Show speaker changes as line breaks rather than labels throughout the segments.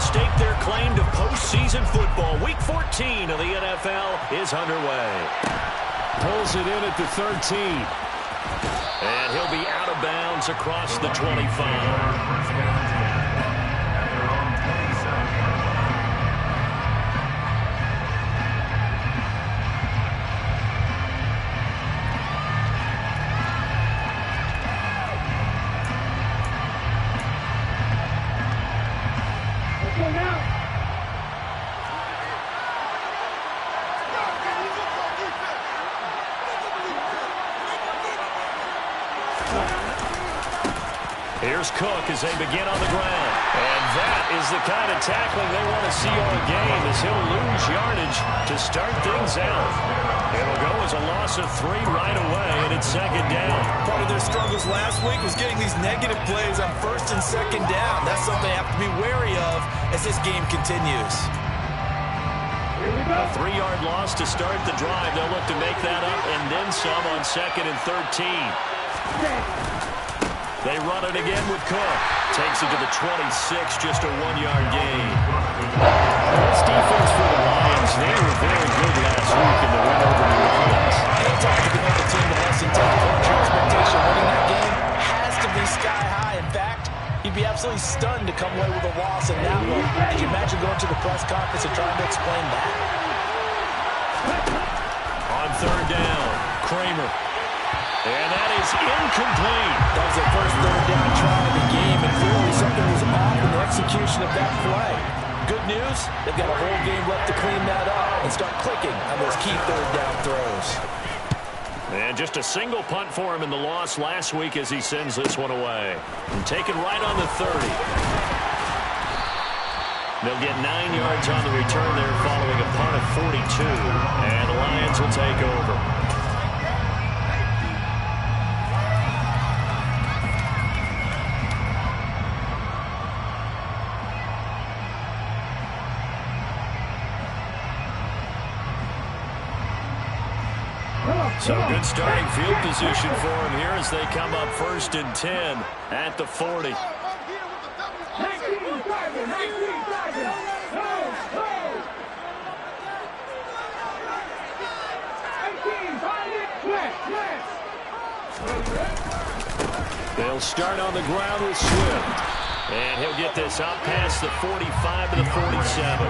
stake their claim to postseason football. Week 14 of the NFL is underway.
Pulls it in at the 13.
And he'll be out of bounds across the 25. Here's Cook as they begin on the ground. And that is the kind of tackling they want to see all game, as he'll lose yardage to start things out. It'll go as a loss of 3 right away, and it's second down.
Part of their struggles last week was getting these negative plays on first and second down. That's something they have to be wary of as this game continues.
A 3-yard loss to start the drive. They'll look to make that up and then some on second and 13. They run it again with Cook. Takes it to the 26, just a 1-yard gain.
This defense for the Lions, they were very good last week in the win over New Orleans.
Anytime you can have a team that has some type of culture expectation winning that game has to be sky high. In fact, you'd be absolutely stunned to come away with a loss in that one. Could you imagine going to the press conference and trying to explain that?
On third down, Kramer. And that is incomplete.
That was their first third down try of the game, and clearly something was off in the execution of that play. Good news, they've got a whole game left to clean that up and start clicking on those key third down throws.
And just a single punt for him in the loss last week as he sends this one away. And taken right on the 30. They'll get 9 yards on the return there following a punt of 42. And the Lions will take over. So good starting field position for him here as they come up first and 10 at the 40. They'll start on the ground with Swift. And he'll get this out past the 45 to the 47.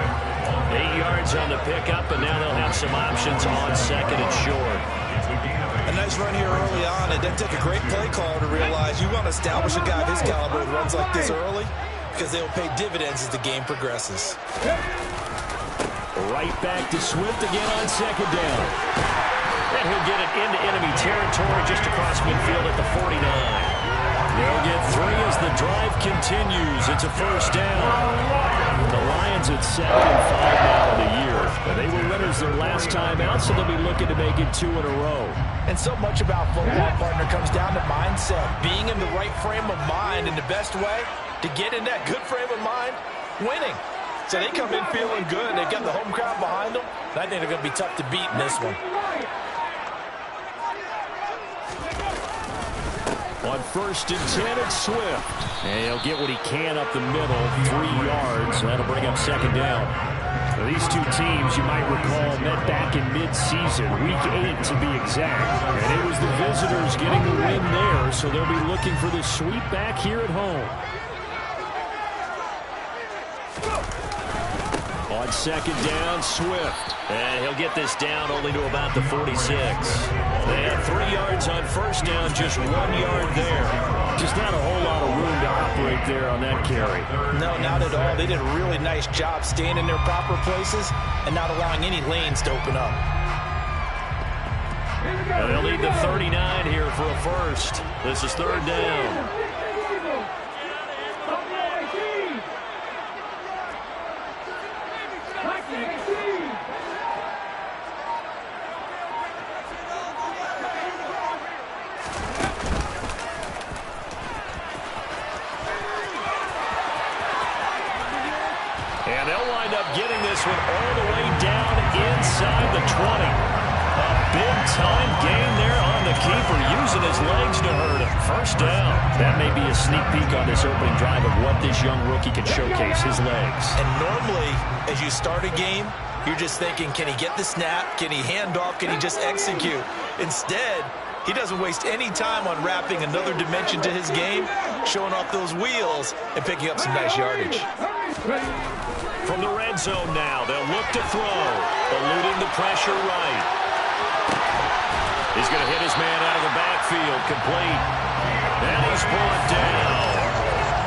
8 yards on the pickup, and now they'll have some options on second and short.
A nice run here early on. It doesn't take a great play caller to realize you want to establish a guy of his caliber who runs like this early, because they'll pay dividends as the game progresses.
Right back to Swift again on second down. And he'll get it into enemy territory just across midfield at the 49. They'll get 3 as the drive continues. It's a first down. The Lions at 7-5 now in the year. They were winners their last time out, so they'll be looking to make it 2 in a row.
And so much about football, partner, comes down to mindset. Being in the right frame of mind, and the best way to get in that good frame of mind, winning. So they come in feeling good. They've got the home crowd behind them. I think they're going to be tough to beat in this one.
On first and 10, it's Swift. And he'll get what he can up the middle, 3 yards. That'll bring up second down. Now, these two teams, you might recall, met back in mid-season, week 8 to be exact. And it was the visitors getting the win there, so they'll be looking for the sweep back here at home. On second down, Swift. And he'll get this down only to about the 46. They had 3 yards on first down, just 1 yard there. Just not a whole lot of room to operate there on that carry.
No, not at all. They did a really nice job staying in their proper places and not allowing any lanes to open up.
And they'll lead the 39 here for a first. This is third down. And they'll wind up getting this one all the way down inside the 20. A big-time gain there on the keeper using his legs to hurt him. First down. That may be a sneak peek on this opening drive of what this young rookie can showcase, his legs.
And normally, as you start a game, you're just thinking, can he get the snap? Can he hand off? Can he just execute? Instead, he doesn't waste any time on wrapping another dimension to his game, showing off those wheels and picking up some nice yardage.
From the red zone now, they'll look to throw, eluding the pressure right. He's going to hit his man out of the backfield, complete. And he's brought down.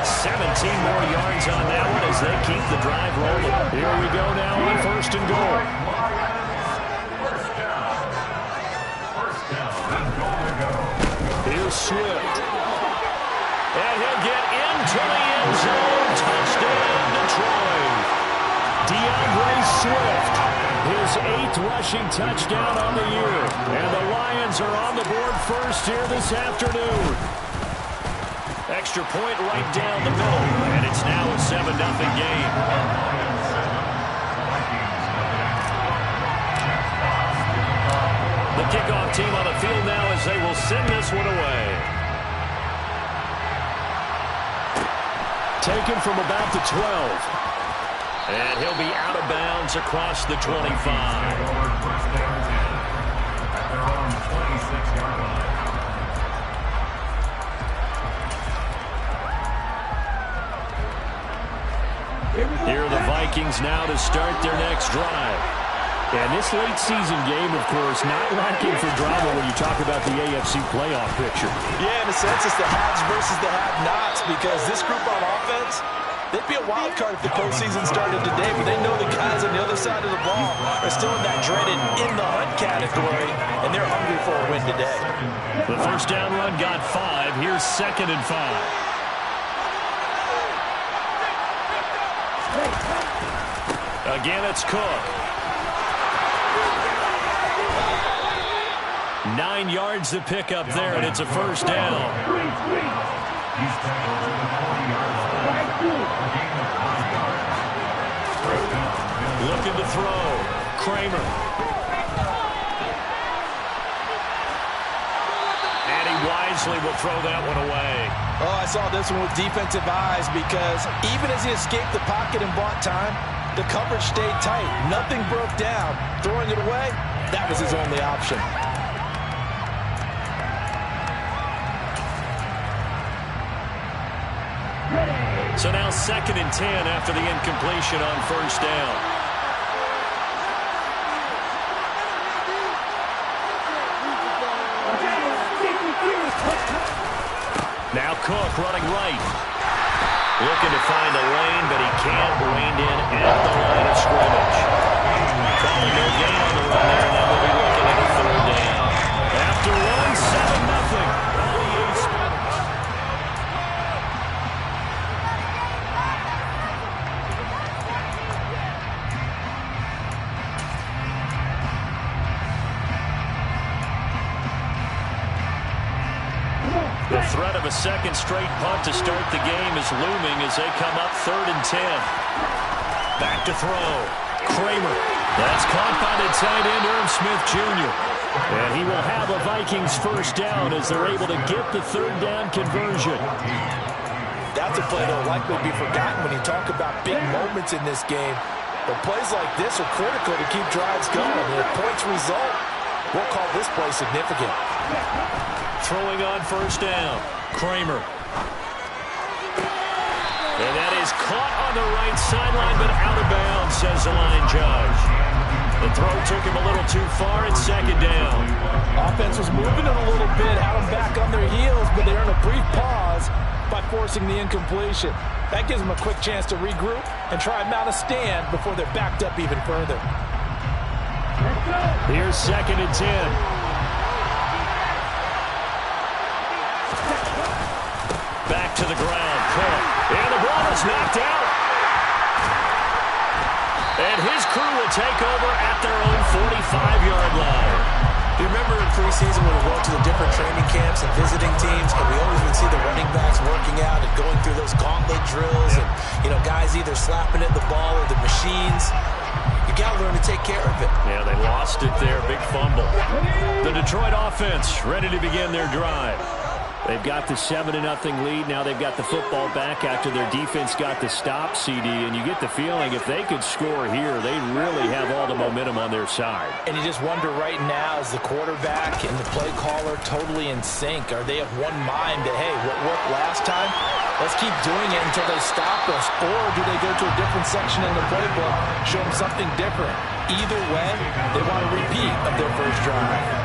17 more yards on that one as they keep the drive rolling. Here we go now on first and goal. Here's Swift. And he'll get into the end zone. Touchdown, Detroit. DeAndre Swift, his 8th rushing touchdown on the year. And the Lions are on the board first here this afternoon. Extra point right down the middle. And it's now a 7-0 game. The kickoff team on the field now as they will send this one away. Taken from about the 12. And he'll be out of bounds across the 25. Here are the Vikings now to start their next drive. And this late season game, of course, not lacking for drama when you talk about the AFC playoff picture.
Yeah, in a sense, it's the haves versus the have-nots, because this group on offense, they'd be a wild card if the postseason started today, but they know the guys on the other side of the ball are still in that dreaded in-the-hunt category, and they're hungry for a win today.
The first down run got 5. Here's 2nd and 5. Again, it's Cook. 9 yards to pick up there, and it's a first down. Looking to throw. Kramer. And he wisely will throw that one away.
Oh, I saw this one with defensive eyes, because even as he escaped the pocket and bought time, the coverage stayed tight. Nothing broke down. Throwing it away, that was his only option.
So now 2nd and 10 after the incompletion on first down. Now Cook running right. Looking to find a lane, but he can't. Reined in at the line of scrimmage. Calling no gain on the run there, and then we'll be looking at a 3rd down. After one, 7-0. The threat of a second straight punt to start the game is looming as they come up 3rd and 10. Back to throw. Kramer. That's caught by the tight end, Irv Smith Jr. And he will have a Vikings first down as they're able to get the 3rd down conversion.
That's a play that will likely be forgotten when you talk about big moments in this game. But plays like this are critical to keep drives going. And if points result, we'll call this play significant.
Throwing on first down. Kramer. And that is caught on the right sideline, but out of bounds, says the line judge. The throw took him a little too far. It's 2nd down.
Offense was moving it a little bit, had them back on their heels, but they earned a brief pause by forcing the incompletion. That gives them a quick chance to regroup and try and mount a stand before they're backed up even further.
Here's 2nd and 10. Back to the ground. Cook. And the ball is knocked out. And his crew will take over at their own 45-yard line.
You remember in preseason when we went to the different training camps and visiting teams, and we always would see the running backs working out and going through those gauntlet drills, and, you know, guys either slapping at the ball or the machines. You got to learn to take care of it.
Yeah, they lost it there. Big fumble. The Detroit offense ready to begin their drive. They've got the 7-0 lead. Now they've got the football back after their defense got the stop, CD. And you get the feeling if they could score here, they really have all the momentum on their side.
And you just wonder right now, is the quarterback and the play caller totally in sync? Are they of one mind that, hey, what worked last time? Let's keep doing it until they stop us. Or do they go to a different section in the playbook, show them something different? Either way, they want a repeat of their first drive.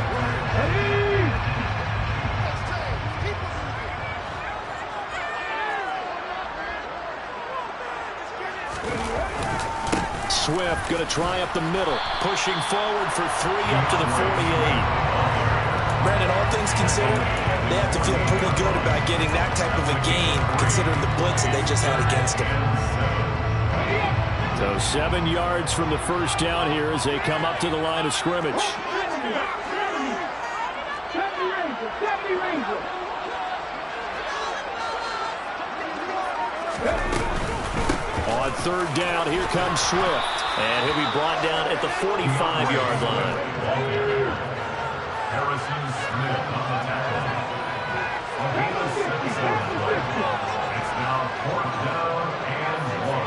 Swift going to try up the middle, pushing forward for 3 up to the 48.
Brandon, all things considered, they have to feel pretty good about getting that type of a gain, considering the blitz that they just had against them.
So 7 yards from the first down here as they come up to the line of scrimmage. On third down, here comes Swift. And he'll be brought down at the 45-yard line.
Harrison Smith on the tackle. It's now 4th down and 1.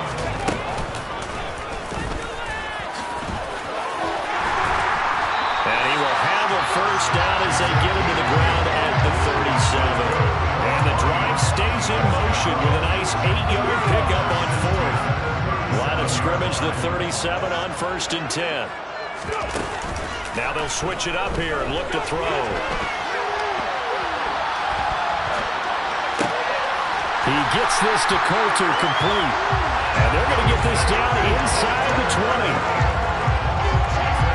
And he will have a first down as they get him to the ground at the 37. And the drive stays in motion with a nice 8-yard pickup on 4th. Line of scrimmage, the 37 on 1st and 10. Now they'll switch it up here and look to throw. He gets this to Coulter complete. And they're going to get this down inside the 20.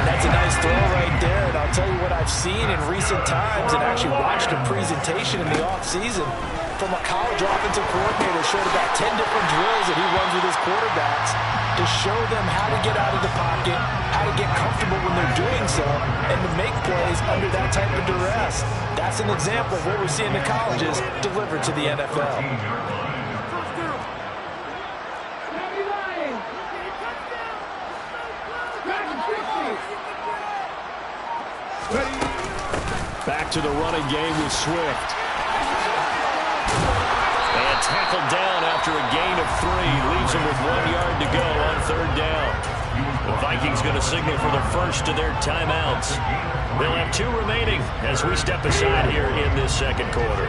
That's a nice throw right there, and I'll tell you what I've seen in recent times and actually watched a presentation in the offseason from a college offensive coordinator. Showed about 10 different drills that he runs with his quarterbacks to show them how to get out of the pocket, how to get comfortable when they're doing so, and to make plays under that type of duress. That's an example of what we see in the colleges delivered to the NFL.
Back to the running game with Swift. And tackled down after a gain of 3. Leaves him with 1 yard to go on third down. The Vikings going to signal for the first of their timeouts. They'll have 2 remaining as we step aside here in this second quarter.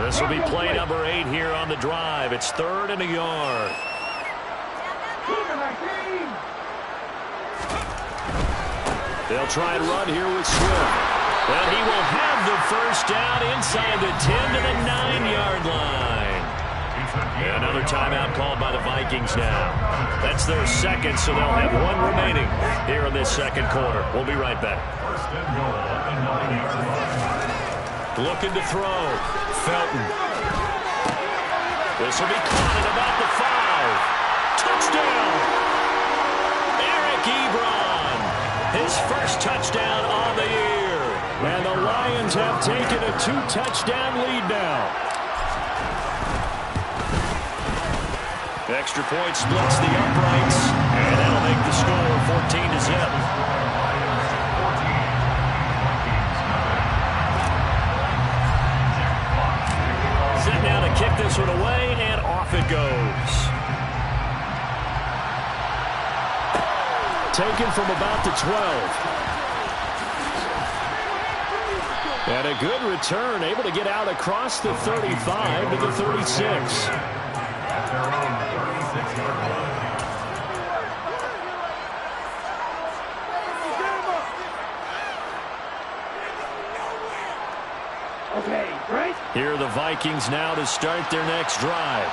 This will be play number 8 here on the drive. It's 3rd and a yard. They'll try and run here with Swift. Well, he will have the first down inside the 10 to the 9-yard line. And another timeout called by the Vikings now. That's their second, so they'll have 1 remaining here in this second quarter. We'll be right back. Looking to throw. Felton. This will be caught at about the 5. Touchdown! Eric Ebron. His first touchdown on the year. And the Lions have taken a 2-touchdown lead now. Extra point splits the uprights. And that'll make the score 14-0. Set now to kick this one away, and off it goes. Taken from about the 12. And a good return, able to get out across the 35 to the 36. Here are the Vikings now to start their next drive.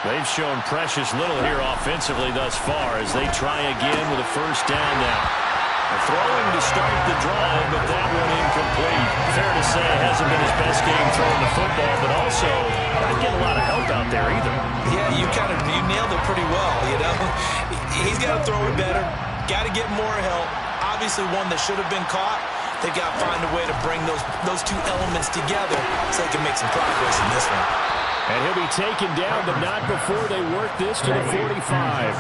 They've shown precious little here offensively thus far as they try again with a first down now. Throwing to start the drive, but that one incomplete. Fair to say it hasn't been his best game throwing the football, but also not getting a lot of help out there either.
Yeah, you nailed it pretty well, you know. He's got to throw it better, got to get more help. Obviously one that should have been caught. They've got to find a way to bring those 2 elements together so they can make some progress in this one.
And he'll be taken down, but not before they work this to the 45.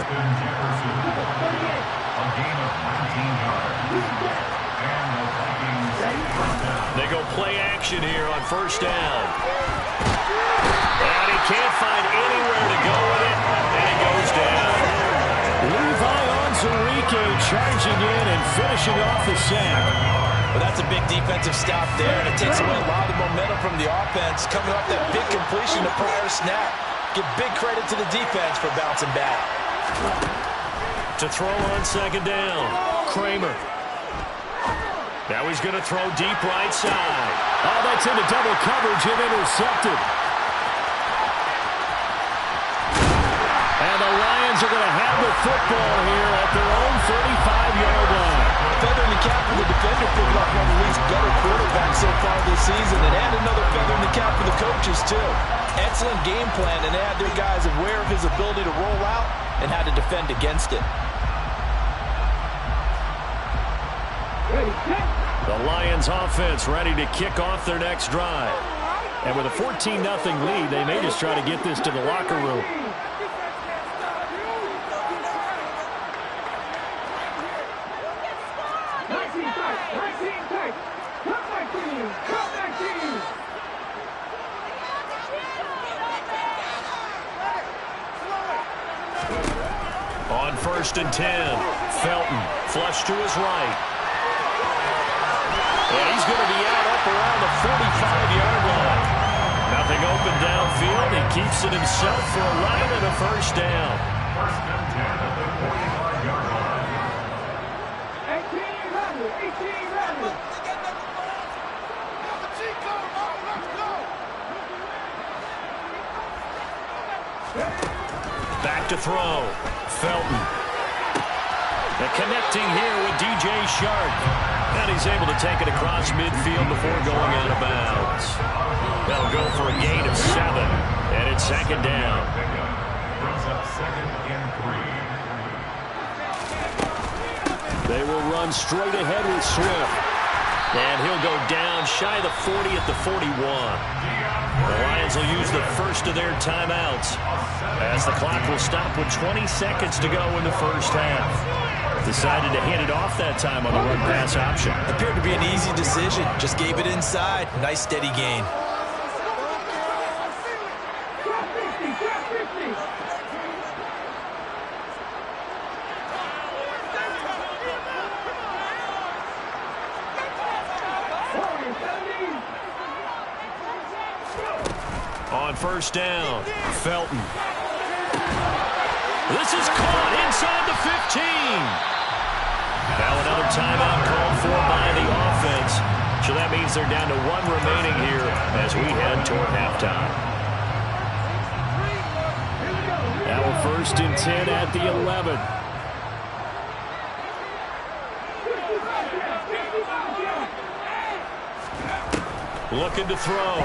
A gain of 19 yards. And the Vikings first down.
They go play action here on first down. And he can't find anywhere to go with it, and it goes down.
Levi Onwuzurike charging in and finishing off the sack.
Well, that's a big defensive stop there, and it takes away a lot of the momentum from the offense coming off that big completion the prior snap. Give big credit to the defense for bouncing back.
To throw on second down, Kramer. Now he's going to throw deep right side.
Oh, that's into double coverage and intercepted. And the Lions are going to have the football here at their own 35-yard line.
Feather in the cap for the defender, picking up one of the least better quarterbacks so far this season, and add another feather in the cap for the coaches, too. Excellent game plan, and they had their guys aware of his ability to roll out and how to defend against it.
The Lions offense ready to kick off their next drive. And with a 14-0 lead, they may just try to get this to the locker room. On 1st and 10, Felton flush to his right. And he's going to be out up around the 45-yard line. Nothing open downfield. He keeps it himself for 11 and a first down.
1st and 10 at the 45-yard line.
18-11.
Back to throw. Felton. And connecting here with DJ Shark. And he's able to take it across midfield before going out of bounds. They'll go for a gain of 7. And it's second down.
Brings up 2nd and 3.
They will run straight ahead with Swift.
And he'll go down shy of the 40 at the 41. The Lions will use the first of their timeouts as the clock will stop with 20 seconds to go in the first half. Decided to hand it off that time on the run-pass option.
Appeared to be an easy decision. Just gave it inside. Nice steady gain.
On first down, Felton. This is caught inside the 15. Now another timeout called for by the offense. So that means they're down to 1 remaining here as we head toward halftime.
Now a 1st and 10 at the 11.
Looking to throw,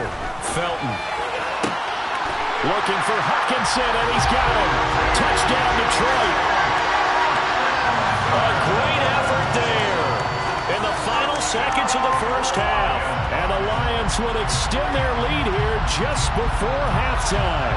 Felton.
Looking for Hutchinson, and he's got him. Touchdown, Detroit.
A great effort there in the final seconds of the first half.
And the Lions will extend their lead here just before halftime.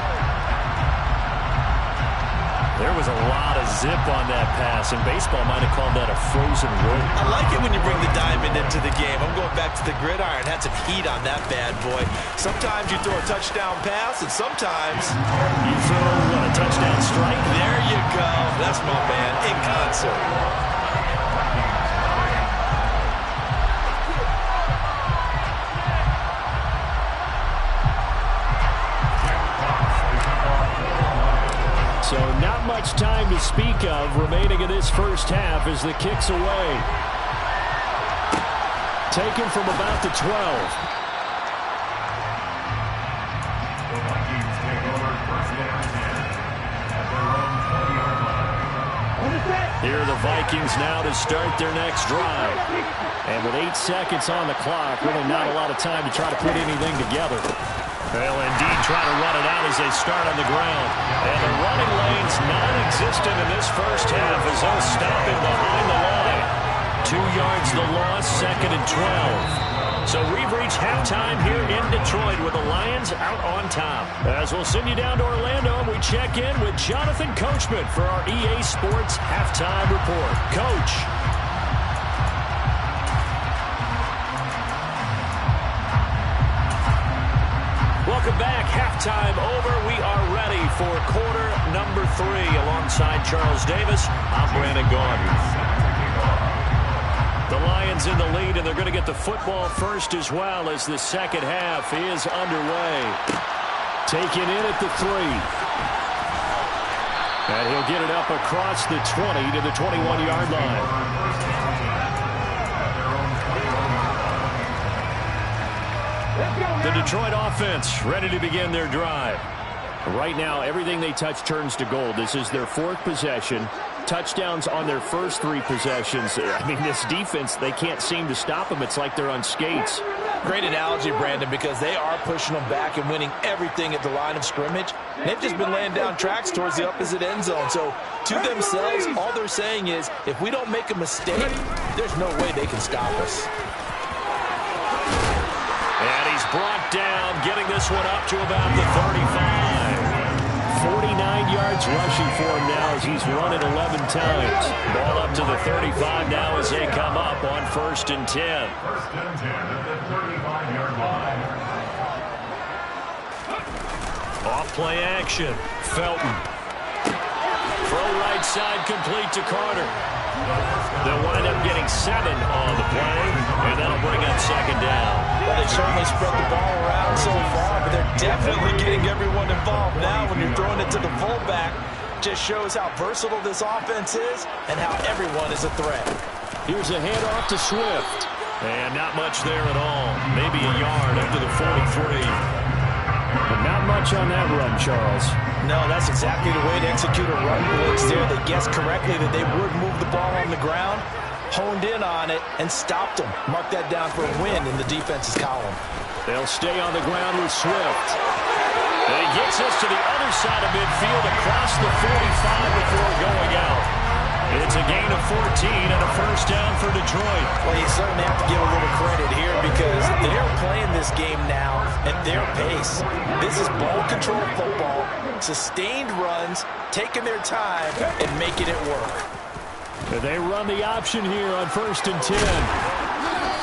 There was a lot of zip on that pass, and baseball might have called that a frozen rope.
I like it when you bring the diamond into the game. I'm going back to the gridiron. Had some heat on that bad boy. Sometimes you throw a touchdown pass, and sometimes
you throw a touchdown strike.
There you go. That's my man in concert.
So not much time to speak of remaining in this first half as the kick's away. Taken from about the 12.
The Vikings take over 1st and 10 at their own 20-yard line.
Here are the Vikings now to start their next drive. And with 8 seconds on the clock, really not a lot of time to try to put anything together.
They'll indeed try to run it out as they start on the ground. And the running lane's non-existent in this first half as they'll stop him behind the line. 2 yards the loss, 2nd and 12. So we've reached halftime here in Detroit with the Lions out on top. As we'll send you down to Orlando, we check in with Jonathan Coachman for our EA Sports Halftime Report. Coach. Welcome back. Halftime over. We are ready for quarter number 3. Alongside Charles Davis, I'm Brandon Gaudin. The Lions in the lead, and they're going to get the football first as well as the second half is underway. Taken in at the 3. And he'll get it up across the 20 to the 21-yard line. The Detroit offense ready to begin their drive. Right now, everything they touch turns to gold. This is their 4th possession. Touchdowns on their first 3 possessions. I mean, this defense, they can't seem to stop them. It's like they're on skates.
Great analogy, Brandon, because they are pushing them back and winning everything at the line of scrimmage. They've just been laying down tracks towards the opposite end zone. So, to themselves, all they're saying is, if we don't make a mistake, there's no way they can stop us.
And he's brought down, getting this one up to about the 35. 49 yards rushing for him now as he's run it 11 times. Ball up to the 35 now as they come up on 1st and 10.
1st and 10 at the 35-yard line.
Off play action. Felton. Throw right side complete to Carter. They'll wind up getting 7 on the play, and that'll bring up 2nd down.
Well, they certainly spread the ball around so far, but they're definitely getting everyone involved now when you're throwing it to the fullback. Just shows how versatile this offense is and how everyone is a threat.
Here's a handoff to Swift. And not much there at all. Maybe a yard after the 43.
But not much on that run, Charles.
No, that's exactly the way to execute a run blitz there. They guessed correctly that they would move the ball on the ground, honed in on it, and stopped them. Mark that down for a win in the defense's column.
They'll stay on the ground with Swift. And he gets us to the other side of midfield across the 45 before going out. It's a gain of 14 and a 1st down for Detroit.
Well, you certainly have to give a little credit here because they're playing this game now at their pace. This is ball control football, sustained runs, taking their time, and making it work.
And they run the option here on 1st and 10.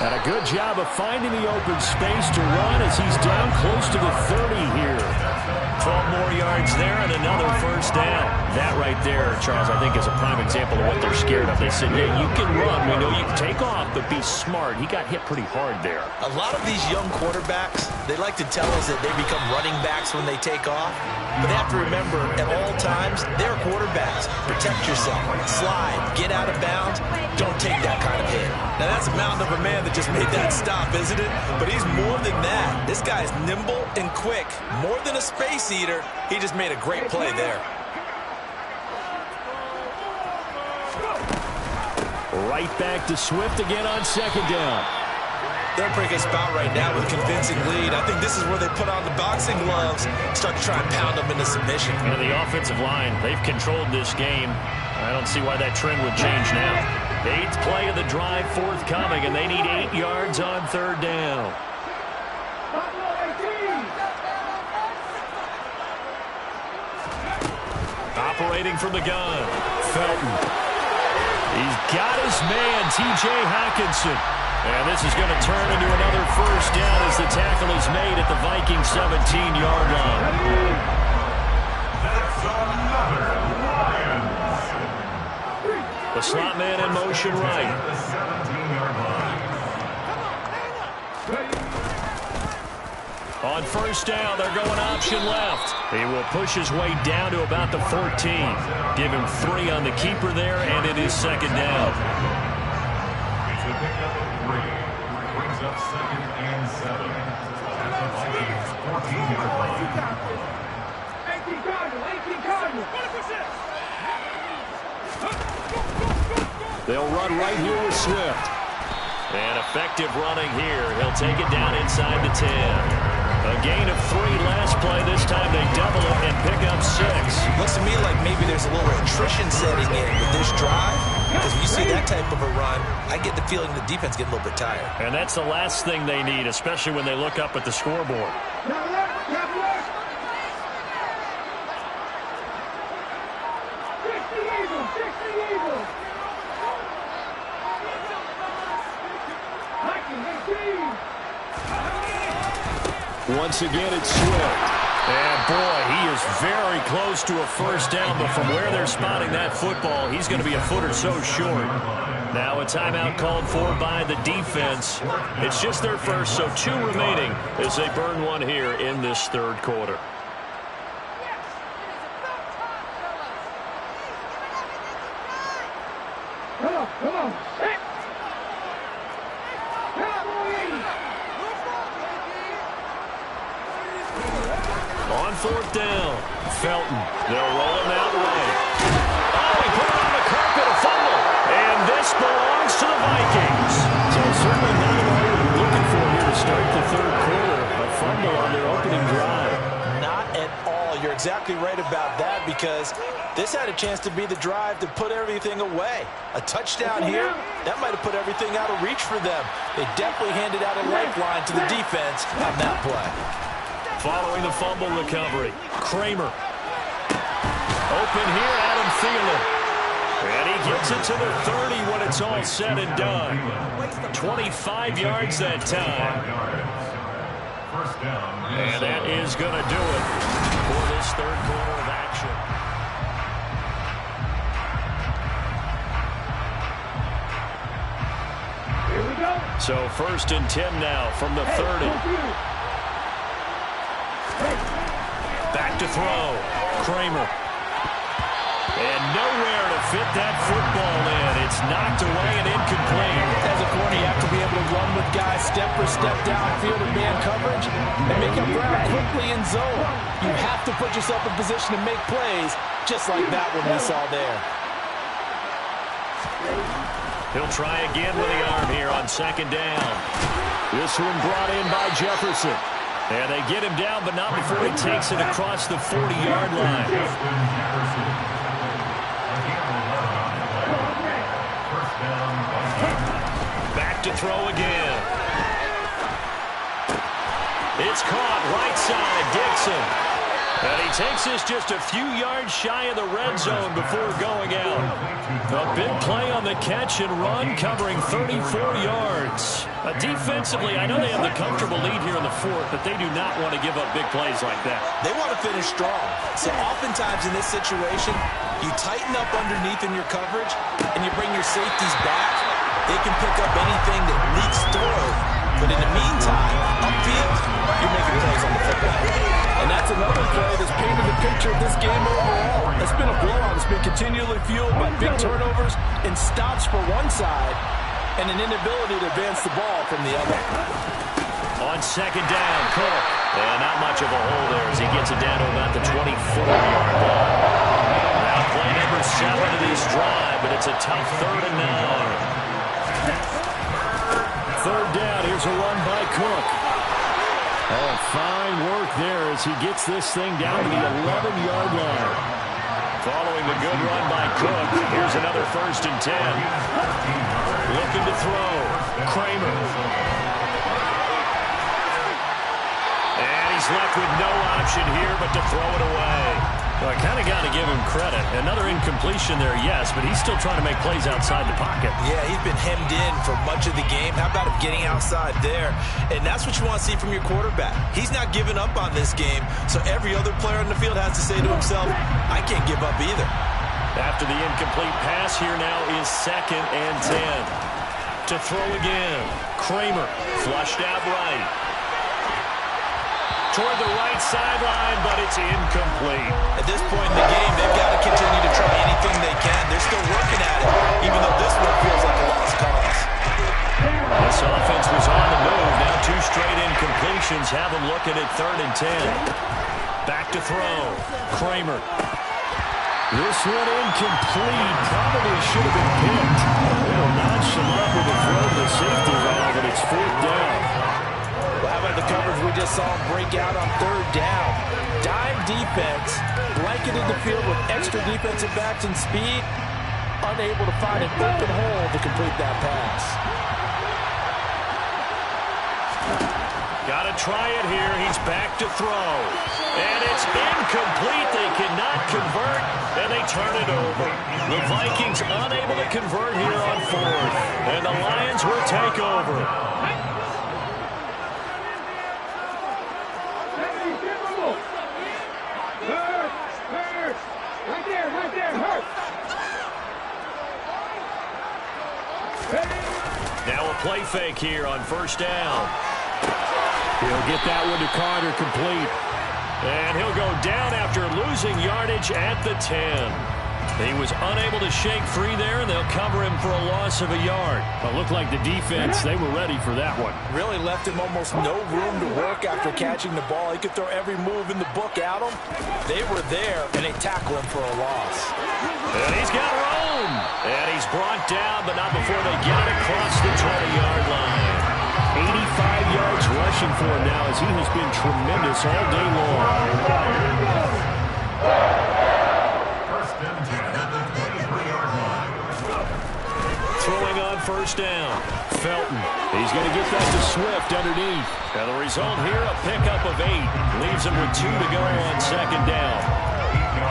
And a good job of finding the open space to run as he's down close to the 30 here. 12 more yards there and another 1st down. That right there, Charles, I think is a prime example of what they're scared of. They said, yeah, you can run. We know you can take off, but be smart. He got hit pretty hard there.
A lot of these young quarterbacks, they like to tell us that they become running backs when they take off. But they have to remember, at all times, they're quarterbacks. Protect yourself. Slide. Get out of bounds. Don't take that kind of hit. Now, that's a mountain of a man that just made that stop, isn't it? But he's more than that. This guy's nimble and quick. More than a space eater. He just made a great play there.
Right back to Swift again on 2nd down.
They're in a pretty good spot right now with a convincing lead. I think this is where they put on the boxing gloves, start to try and pound them into submission.
And the offensive line, they've controlled this game. I don't see why that trend would change now. 8th play of the drive forthcoming, and they need 8 yards on 3rd down. Operating from the gun, Felton. He's got his man, T.J. Hockenson. And this is going to turn into another 1st down as the tackle is made at the Vikings 17-yard line.
That's another Lions.
The slot man in motion right.
The 17-yard line.
On 1st down, they're going option left. He will push his way down to about the 14. Give him 3 on the keeper there, and it is 2nd down.
It's a pickup of 3. Brings up 2nd and 7. At the Vikings 14-yard line.
18 Cardinal.
They'll run right here with Swift. And effective running here. He'll take it down inside the 10. A gain of 3 last play. This time they double it and pick up 6.
Looks to me like maybe there's a little attrition setting in with this drive.
Because when you see that type of a run, I get the feeling the defense get a little bit tired.
And that's the last thing they need, especially when they look up at the scoreboard. Once again, it's Swift. And, boy, he is very close to a first down, but from where they're spotting that football, he's going to be a foot or so short. Now a timeout called for by the defense. It's just their first, so 2 remaining as they burn one here in this third quarter.
Come on.
On fourth down, Felton. They'll roll him out right. Oh, he put it on the carpet, a fumble. And this belongs to the Vikings. So certainly not what we were looking for here to start the third quarter. A fumble on their opening drive.
Not at all. You're exactly right about that, because this had a chance to be the drive to put everything away. A touchdown here, that might have put everything out of reach for them. They definitely handed out a lifeline to the defense on that play.
Following the fumble recovery, Kramer. Open here, Adam Thielen. And he gets it to the 30 when it's all said and done. 25 yards that time.
First down.
And that is going to do it for this third quarter of action.
Here we go.
So first and 10 now from the 30. Back to throw. Kramer. And nowhere to fit that football in. It's knocked away and incomplete.
As a corner, you have to be able to run with guys step for step downfield in man coverage and make up ground quickly in zone. You have to put yourself in position to make plays, just like that one we saw there.
He'll try again with the arm here on second down. This one brought in by Jefferson. And they get him down, but not before he takes it across the 40-yard line. Back to throw again. It's caught right side, Dixon. And he takes this just a few yards shy of the red zone before going out. A big play on the catch and run, covering 34 yards. Defensively, I know they have the comfortable lead here in the fourth, but they do not want to give up big plays like that.
They want to finish strong. So oftentimes in this situation, you tighten up underneath in your coverage, and you bring your safeties back. They can pick up anything that leaks through. But in the meantime, upfield, you're making plays on the football. And that's another play that's painted the picture of this game overall. It's been a blowout. It's been continually fueled by big turnovers and stops for one side and an inability to advance the ball from the other.
On second down, Cook. And not much of a hole there as he gets it down to about the 24-yard line. Now play number 7 of this drive, but it's a tough 3rd and 9. Third down, here's a run by Cook. Oh, fine work there as he gets this thing down to the 11-yard line. Following the good run by Cook, here's another 1st and 10. Looking to throw, Kramer. And he's left with no option here but to throw it away. Well, I kind of got to give him credit. Another incompletion there, yes, but he's still trying to make plays outside the pocket.
Yeah, he's been hemmed in for much of the game. How about him getting outside there? And that's what you want to see from your quarterback. He's not giving up on this game, so every other player on the field has to say to himself, I can't give up either.
After the incomplete pass, here now is 2nd and 10. To throw again, Kramer flushed out right. Toward the right sideline, but it's incomplete.
At this point in the game, they've got to continue to try anything they can. They're still working at it, even though this one feels like a lost cause.
This offense was on the move. Now 2 straight incompletions have them looking at 3rd and 10. Back to throw. Kramer. This one incomplete. Probably should have been picked. They'll notch him up with a throw to the safety valve, and it's 4th down.
Well, how about the coverage we just saw him break out on 3rd down? Dime defense, blanketed the field with extra defensive backs and speed. unable to find an open hole to complete that pass.
Got to try it here. He's back to throw. And it's incomplete. They cannot convert, and they turn it over. The Vikings unable to convert here on fourth, and the Lions will take over. Now a play fake here on first down. He'll get that one to Carter complete. And he'll go down after losing yardage at the 10. He was unable to shake free there, and they'll cover him for a loss of a yard. But looked like the defense, they were ready for that one.
Really left him almost no room to work after catching the ball. He could throw every move in the book at him. They were there, and they tackle him for a loss.
And he's got room. And he's brought down, but not before they get it across the 20-yard line. 85 yards rushing for him now, as he has been tremendous all day long.
First and 10 at the 23-yard line.
Throwing on first down. Felton. He's going to get that to Swift underneath. And the result here, a pickup of 8. Leaves him with 2 to go on second down.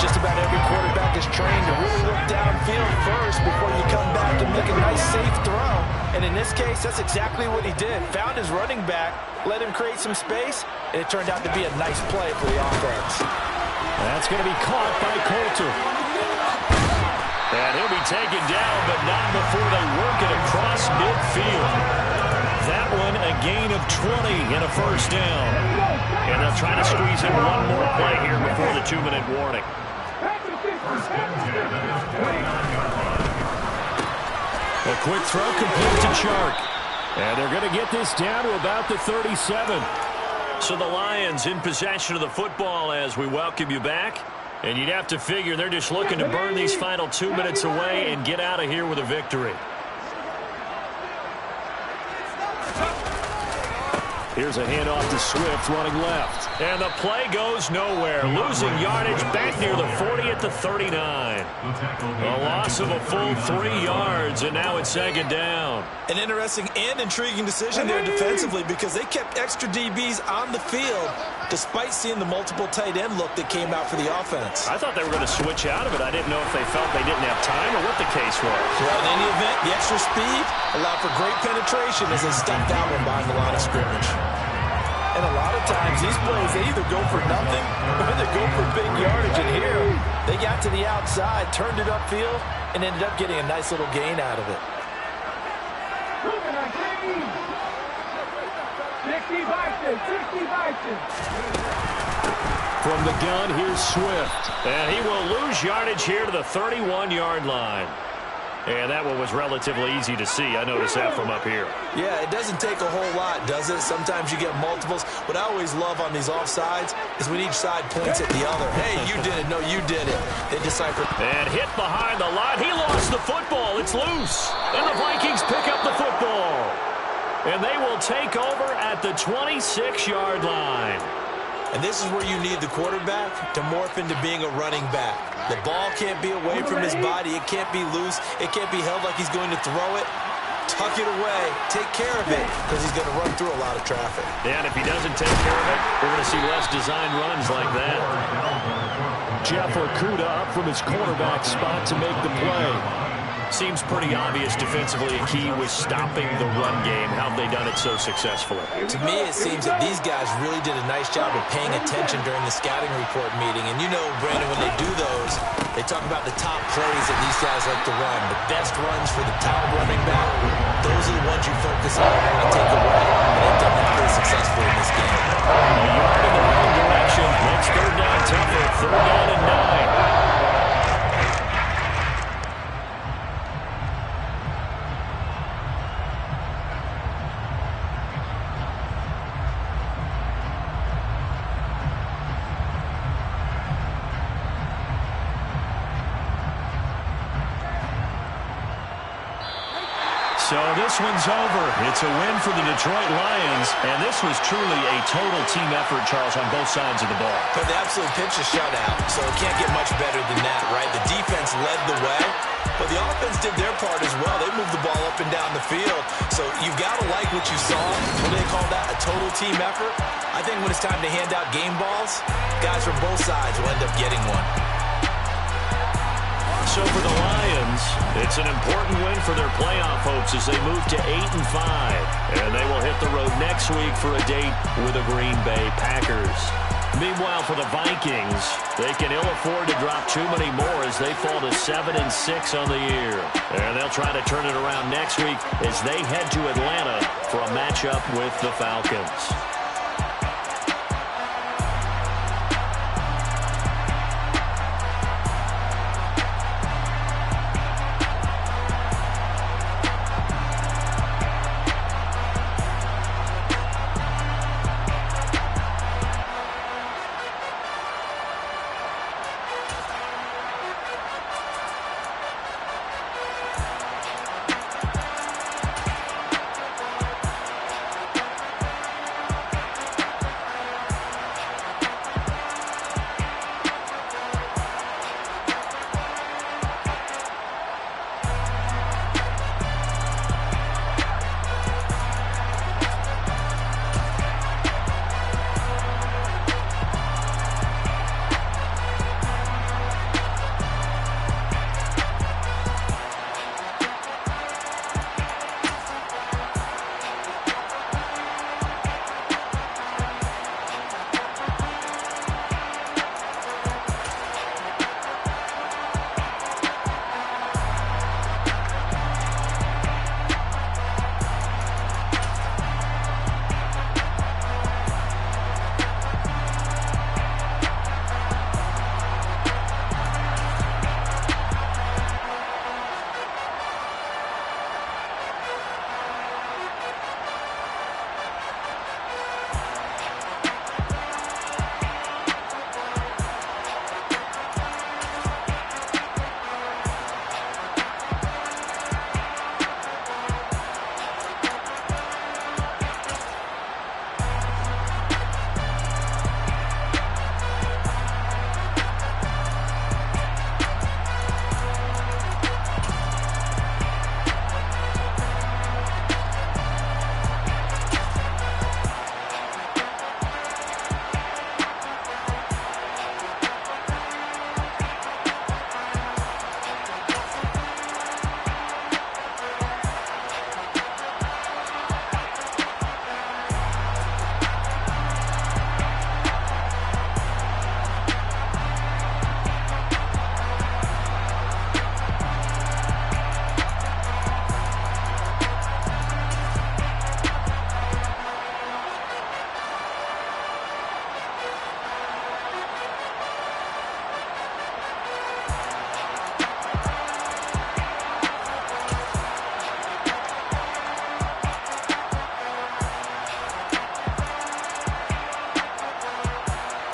Just about every quarterback is trained to really look downfield first before you come back and make a nice, safe throw. And in this case, that's exactly what he did. Found his running back, let him create some space, and it turned out to be a nice play for the offense.
That's going to be caught by Coulter. And he'll be taken down, but not before they work it across midfield. That one, a gain of 20 and a first down. And they'll try to squeeze in one more play here before the 2-minute warning.
First and 10 at the 29-yard line.
A quick throw complete to Chark. And they're going to get this down to about the 37. So the Lions in possession of the football as we welcome you back. And you'd have to figure they're just looking to burn these final 2 minutes away and get out of here with a victory. Here's a handoff to Swift running left. And the play goes nowhere. Losing yardage back near the 40 at the 39. A loss of a full 3 yards, and now it's second down.
An interesting and intriguing decision there defensively because they kept extra DBs on the field despite seeing the multiple tight end look that came out for the offense.
I thought they were going to switch out of it. I didn't know if they felt they didn't have time or what the case was.
Well, in any event, the extra speed allowed for great penetration as they stuffed that one behind the line of scrimmage.
And a lot of times, these plays, they either go for nothing or they go for big yardage. And here, they got to the outside, turned it upfield, and ended up getting a nice little gain out of it.
60 Vikings.
From the gun, here's Swift. And he will lose yardage here to the 31-yard line. And that one was relatively easy to see. I noticed that from up here.
Yeah, it doesn't take a whole lot, does it? Sometimes you get multiples. What I always love on these offsides is when each side points at the other. Hey, you did it. No, you did it. They decipher.
And hit behind the line. He lost the football. It's loose. And the Vikings pick up the football. And they will take over at the 26-yard line.
And this is where you need the quarterback to morph into being a running back. The ball can't be away from his body. It can't be loose. It can't be held like he's going to throw it. Tuck it away. Take care of it because he's going to run through a lot of traffic.
Yeah, and if he doesn't take care of it, we're going to see less design runs like that. Jeff Okudah up from his cornerback spot to make the play. Seems pretty obvious defensively a key was stopping the run game. How have they done it so successfully?
To me, it seems that these guys really did a nice job of paying attention during the scouting report meeting. And you know, Brandon, when they do those, they talk about the top plays that these guys like to run. The best runs for the top running back, those are the ones you focus on and take away. And they've done that pretty successfully in this game.
A yard in the wrong direction. Makes third down tougher. Third down and 9. So this one's over. It's a win for the Detroit Lions, and this was truly a total team effort, Charles, on both sides of the ball.
But the absolute pinch a shutout, so it can't get much better than that, right? The defense led the way. But the offense did their part as well. They moved the ball up and down the field. So you've got to like what you saw. What do they call that? A total team effort? I think when it's time to hand out game balls, guys from both sides will end up getting one.
So for the Lions, it's an important win for their playoff hopes as they move to 8-5. And they will hit the road next week for a date with the Green Bay Packers. Meanwhile, for the Vikings, they can ill afford to drop too many more as they fall to 7-6 on the year. And they'll try to turn it around next week as they head to Atlanta for a matchup with the Falcons.